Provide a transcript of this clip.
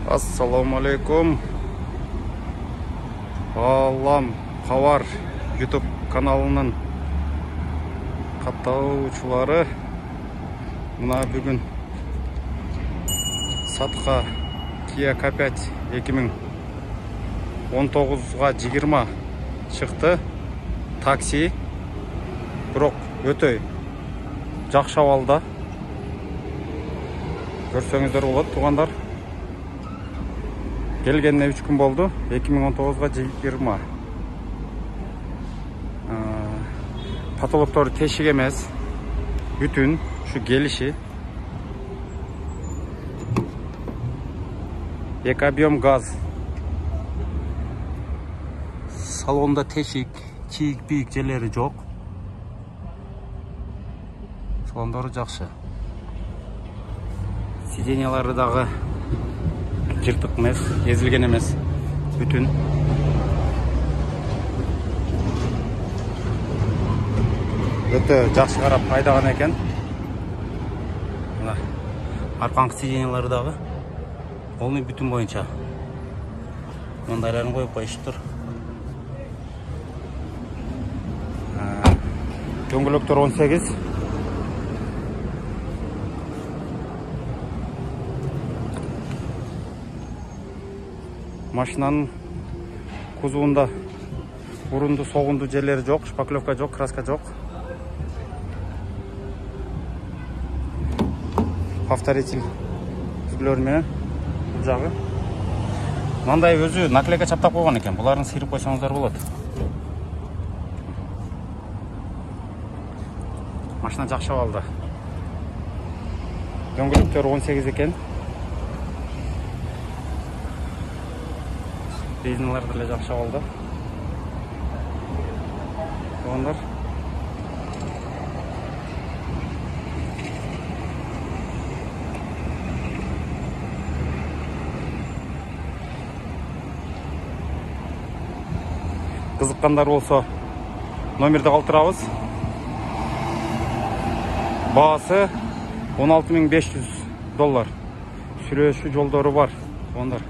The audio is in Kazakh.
Assalamu alaikum. Аллам Хабар YouTube каналының каттаучулары. Мына бүгін сатқа Kia K5 2019-га 20 шықты. Такси. Бирок өтө жакшы абалда. Көрсөңүздөр болот, тугандар. Келгеніне 3 күн болды. 2019-га 20. Потолоктор тешик емес. Бүтүн şu gelişi. Ekobiyom gaz. Salonda teşik, çiğik büyük jeleri жоқ. Salondары жақсы. Сиденьялары дағы жыртық емес, езілген емес, бүтін. Өте жақсы қарап пайдаған екен. Арқаңқы сиденьялары дағы олны бүтін бойынша. Мындайларын қойып қойшы тұр. Дөңгелектер 18. Машинаның кузовунда урунду согунду жерлери жок, шпаклевка жок, краска жок. Повторитель түзүлөр менен бул жагы. Мындай өзү наклейка чаптап койгон экен. Буларын сыйрып койсоңуздар болот. Машина жакшы абалда. Дөңгөлөктөр 18 экен. Резиналар деле жакшы абалда. Тугандар. Кызыккандар болсо номерди калтырабыз. Баасы $16.500. Сүрөшүү жолдору бар. Тугандар.